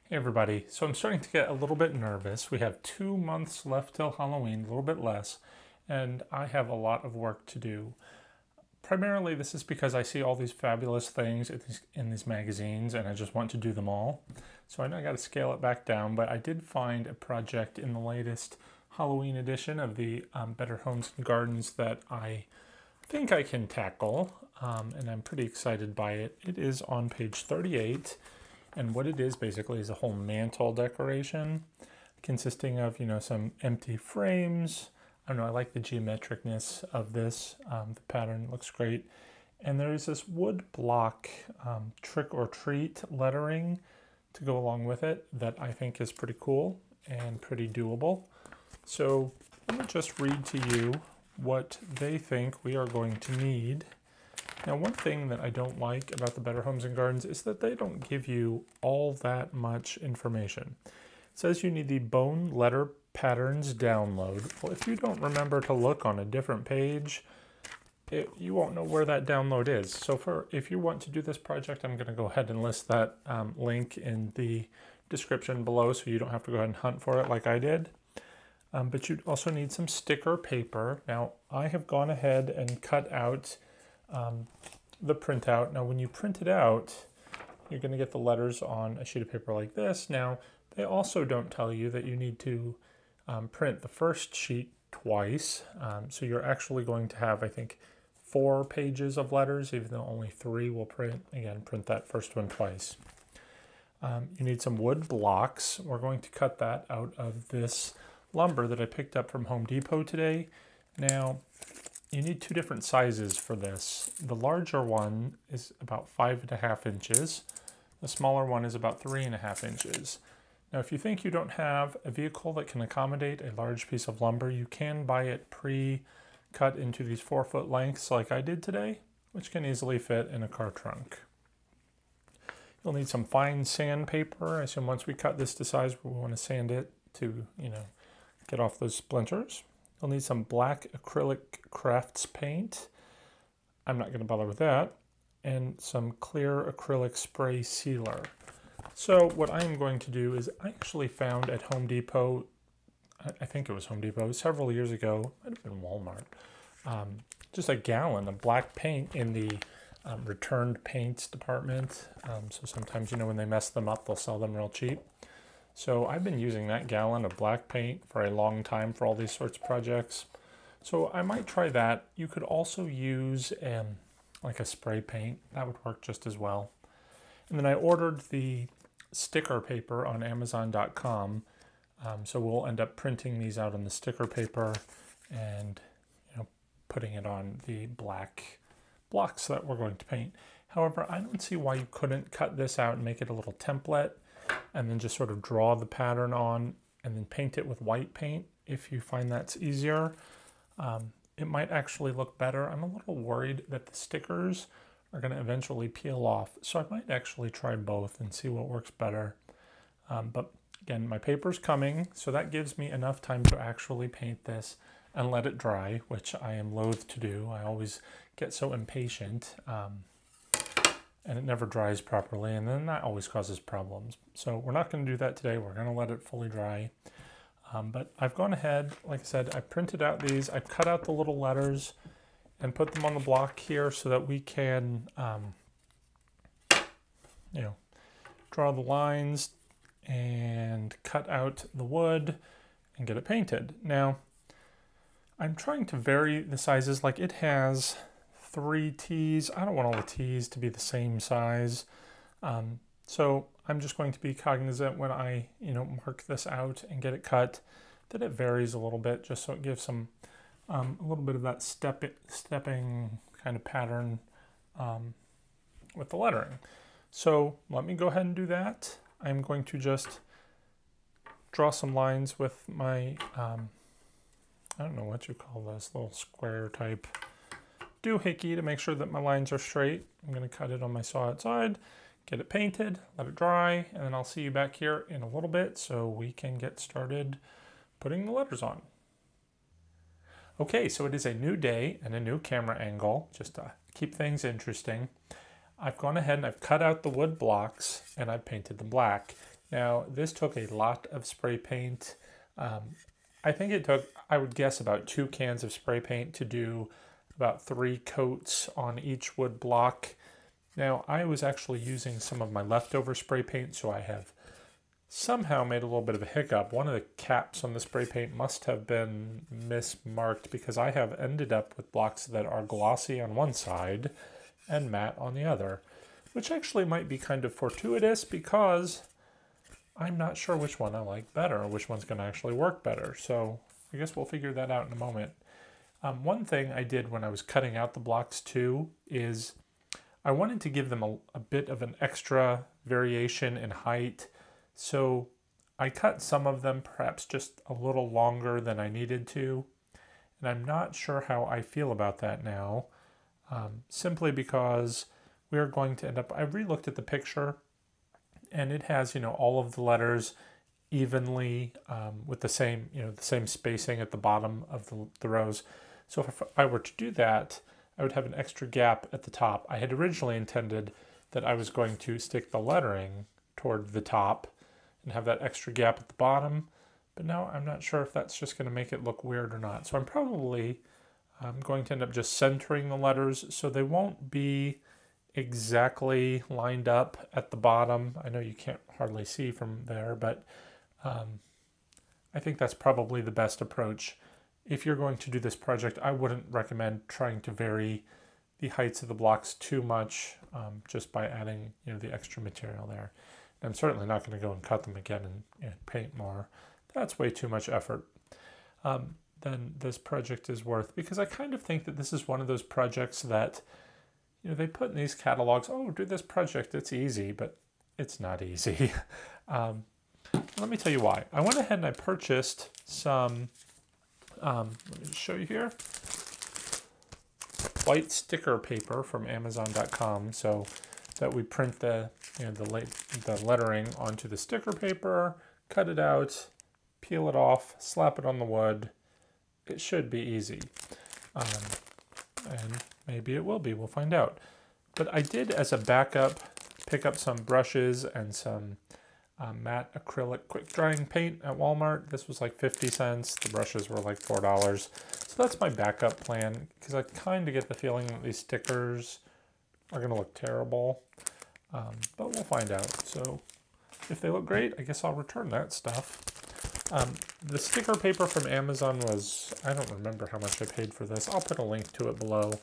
Hey everybody, so I'm starting to get a little bit nervous. We have 2 months left till Halloween, a little bit less, and I have a lot of work to do. Primarily this is because I see all these fabulous things in these magazines and I just want to do them all. So I know I got to scale it back down, but I did find a project in the latest Halloween edition of the Better Homes and Gardens that I think I can tackle, and I'm pretty excited by it. It is on page 38. And what it is basically is a whole mantle decoration consisting of, some empty frames. I don't know, I like the geometricness of this. The pattern looks great. And there's this wood block trick or treat lettering to go along with it that I think is pretty cool and pretty doable. So let me just read to you what they think we are going to need. Now, one thing that I don't like about the Better Homes and Gardens is that they don't give you all that much information. It says you need the bone letter patterns download. Well, if you don't remember to look on a different page, you won't know where that download is. So if you want to do this project, I'm going to go ahead and list that link in the description below so you don't have to go ahead and hunt for it like I did. But you also need some sticker paper. Now, I have gone ahead and cut out the printout. Now when you print it out, you're going to get the letters on a sheet of paper like this. Now they also don't tell you that you need to print the first sheet twice. So you're actually going to have, I think, 4 pages of letters, even though only 3 will print. Again, print that first one twice. You need some wood blocks. We're going to cut that out of this lumber that I picked up from Home Depot today. Now, you need 2 different sizes for this. The larger one is about 5.5 inches. The smaller one is about 3.5 inches. Now, if you think you don't have a vehicle that can accommodate a large piece of lumber, you can buy it pre-cut into these 4-foot lengths like I did today, which can easily fit in a car trunk. You'll need some fine sandpaper. I assume once we cut this to size, we want to sand it to, get off those splinters. You'll need some black acrylic crafts paint. I'm not going to bother with that. And some clear acrylic spray sealer. So what I'm going to do is I actually found at Home Depot, I think it was Home Depot, several years ago, might have been Walmart, just a gallon of black paint in the returned paints department. So sometimes, when they mess them up, they'll sell them real cheap. So I've been using that gallon of black paint for a long time for all these sorts of projects. So I might try that. You could also use like a spray paint. That would work just as well. And then I ordered the sticker paper on Amazon.com. So we'll end up printing these out on the sticker paper and putting it on the black blocks that we're going to paint. However, I don't see why you couldn't cut this out and make it a little template and then just sort of draw the pattern on and then paint it with white paint if you find that's easier. It might actually look better. I'm a little worried that the stickers are going to eventually peel off, so I might actually try both and see what works better. But again, my paper's coming, so that gives me enough time to actually paint this and let it dry, which I am loath to do. I always get so impatient. And it never dries properly, and then that always causes problems. So we're not going to do that today. We're going to let it fully dry. But I've gone ahead, like I said, I printed out these. I've cut out the little letters and put them on the block here so that we can, draw the lines and cut out the wood and get it painted. Now, I'm trying to vary the sizes. Like it has 3 T's. I don't want all the T's to be the same size. So I'm just going to be cognizant when I, mark this out and get it cut, that it varies a little bit just so it gives some, a little bit of that stepping kind of pattern with the lettering. So let me go ahead and do that. I'm going to just draw some lines with my, I don't know what you call this, little square type doohickey to make sure that my lines are straight. I'm going to cut it on my saw outside, get it painted, let it dry, and then I'll see you back here in a little bit so we can get started putting the letters on. Okay, so it is a new day and a new camera angle, just to keep things interesting. I've gone ahead and I've cut out the wood blocks and I've painted them black. Now, this took a lot of spray paint. I think it took, I would guess, about 2 cans of spray paint to do about 3 coats on each wood block. Now, I was actually using some of my leftover spray paint, so I have somehow made a little bit of a hiccup. One of the caps on the spray paint must have been mismarked because I have ended up with blocks that are glossy on one side and matte on the other, which actually might be kind of fortuitous because I'm not sure which one I like better or which one's going to actually work better. So I guess we'll figure that out in a moment. One thing I did when I was cutting out the blocks too is I wanted to give them a bit of an extra variation in height. So I cut some of them perhaps just a little longer than I needed to. And I'm not sure how I feel about that now, simply because we're going to end up, I re-looked at the picture and it has, all of the letters evenly with the same, the same spacing at the bottom of the rows. So if I were to do that, I would have an extra gap at the top. I had originally intended that I was going to stick the lettering toward the top and have that extra gap at the bottom, but now I'm not sure if that's just going to make it look weird or not. So I'm probably going to end up just centering the letters so they won't be exactly lined up at the bottom. I know you can't hardly see from there, but I think that's probably the best approach. If you're going to do this project, I wouldn't recommend trying to vary the heights of the blocks too much just by adding the extra material there. And I'm certainly not going to go and cut them again and paint more. That's way too much effort than this project is worth, because I kind of think that this is one of those projects that they put in these catalogs, oh, do this project, it's easy, but it's not easy. Let me tell you why. I went ahead and I purchased some, let me just show you here, white sticker paper from Amazon.com so that we print the lettering onto the sticker paper, cut it out, peel it off, slap it on the wood. It should be easy. And maybe it will be, we'll find out. But I did, as a backup, pick up some brushes and some matte acrylic quick drying paint at Walmart. This was like 50 cents. The brushes were like $4. So that's my backup plan, because I kind of get the feeling that these stickers are going to look terrible. But we'll find out. So if they look great, I guess I'll return that stuff. The sticker paper from Amazon was, I don't remember how much I paid for this. I'll put a link to it below.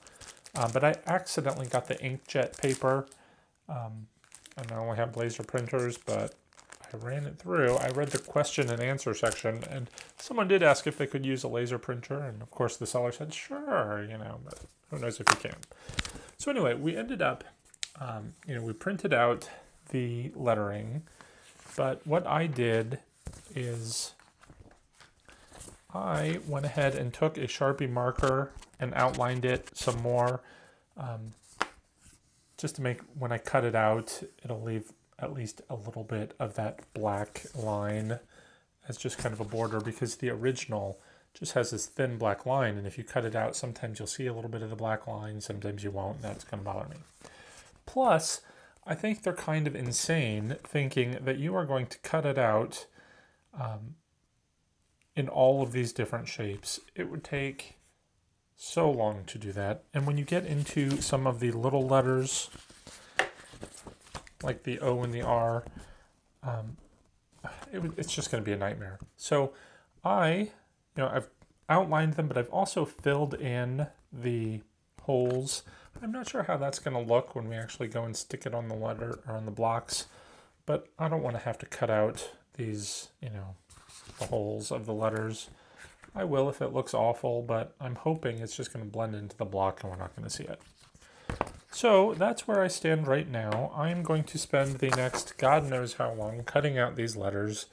But I accidentally got the inkjet paper. And I only have laser printers, but I ran it through. I read the question and answer section, and someone did ask if they could use a laser printer. And of course the seller said, sure, but who knows if you can. So anyway, we ended up, we printed out the lettering, but what I did is I went ahead and took a Sharpie marker and outlined it some more, just to make, when I cut it out, it'll leave at least a little bit of that black line as just kind of a border, because the original just has this thin black line, and if you cut it out, sometimes you'll see a little bit of the black line, sometimes you won't, and that's going to bother me. Plus, I think they're kind of insane thinking that you are going to cut it out in all of these different shapes. It would take so long to do that. And when you get into some of the little letters, like the O and the R, it's just going to be a nightmare. So I've outlined them, but I've also filled in the holes. I'm not sure how that's going to look when we actually go and stick it on the letter or on the blocks, but I don't want to have to cut out these, the holes of the letters. I will if it looks awful, but I'm hoping it's just going to blend into the block and we're not going to see it. So that's where I stand right now. I'm going to spend the next God knows how long cutting out these letters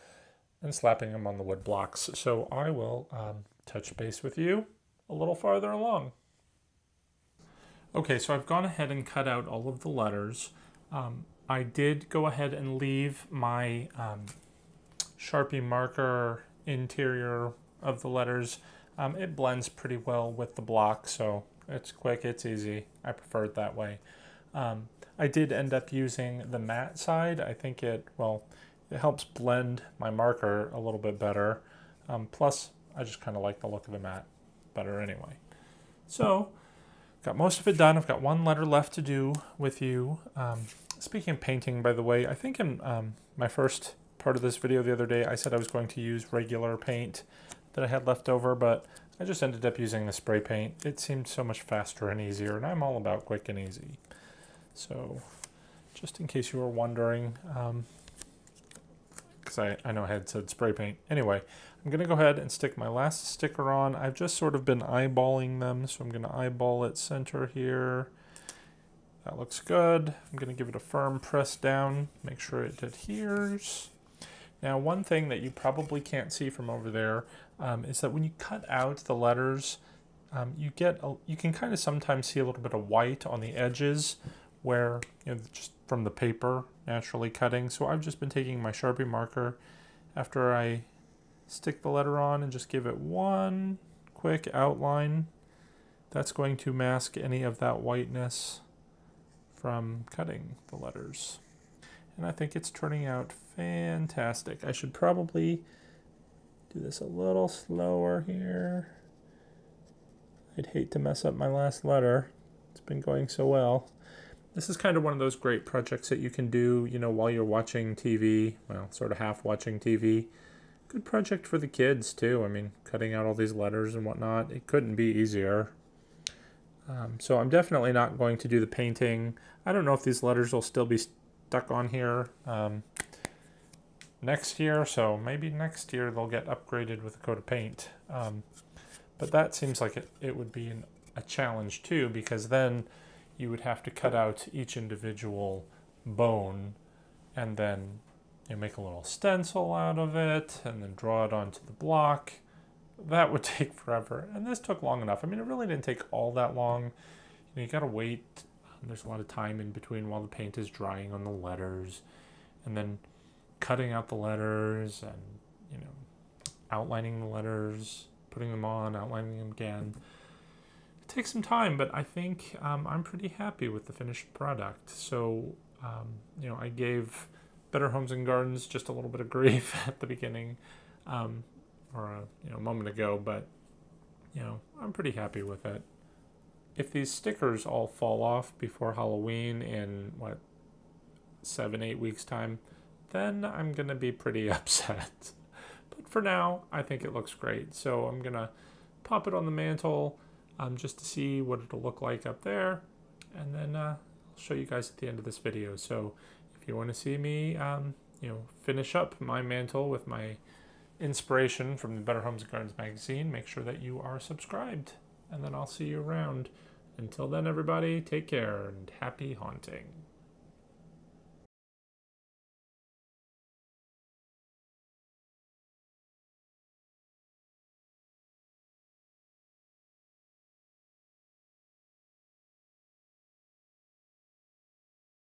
and slapping them on the wood blocks. So I will touch base with you a little farther along. Okay, so I've gone ahead and cut out all of the letters. I did go ahead and leave my Sharpie marker interior of the letters. It blends pretty well with the block, so it's quick, it's easy. I prefer it that way. I did end up using the matte side. I think it helps blend my marker a little bit better. Plus, I just kind of like the look of the matte better anyway. So, got most of it done. I've got one letter left to do with you. Speaking of painting, by the way, I think in my first part of this video the other day, I said I was going to use regular paint that I had left over, but I just ended up using the spray paint. It seemed so much faster and easier, and I'm all about quick and easy. So, just in case you were wondering, because I know I had said spray paint. Anyway, I'm going to go ahead and stick my last sticker on. I've just sort of been eyeballing them, so I'm going to eyeball it center here. That looks good. I'm going to give it a firm press down, make sure it adheres. Now, one thing that you probably can't see from over there is that when you cut out the letters, you can kind of sometimes see a little bit of white on the edges where, just from the paper naturally cutting. So I've just been taking my Sharpie marker after I stick the letter on and just give it one quick outline. That's going to mask any of that whiteness from cutting the letters. And I think it's turning out fantastic. I should probably do this a little slower here. I'd hate to mess up my last letter. It's been going so well. This is kind of one of those great projects that you can do, while you're watching TV, well, sort of half watching TV. Good project for the kids too. I mean, cutting out all these letters and whatnot, it couldn't be easier. So I'm definitely not going to do the painting. I don't know if these letters will still be stuck on here next year, so maybe next year they'll get upgraded with a coat of paint. But that seems like it would be a challenge too, because then you would have to cut out each individual bone and then make a little stencil out of it and then draw it onto the block. That would take forever, and this took long enough. I mean, it really didn't take all that long. You gotta wait. There's a lot of time in between while the paint is drying on the letters, and then cutting out the letters and outlining the letters, putting them on, outlining them again. It takes some time, but I think I'm pretty happy with the finished product. So I gave Better Homes and Gardens just a little bit of grief at the beginning, or a moment ago, but I'm pretty happy with it. If these stickers all fall off before Halloween in 7-8 weeks time, then I'm gonna be pretty upset. But for now, I think it looks great. So I'm gonna pop it on the mantle just to see what it'll look like up there, and then I'll show you guys at the end of this video. So if you want to see me finish up my mantle with my inspiration from the Better Homes and Gardens magazine, make sure that you are subscribed, and then I'll see you around. Until then, everybody, take care and happy haunting.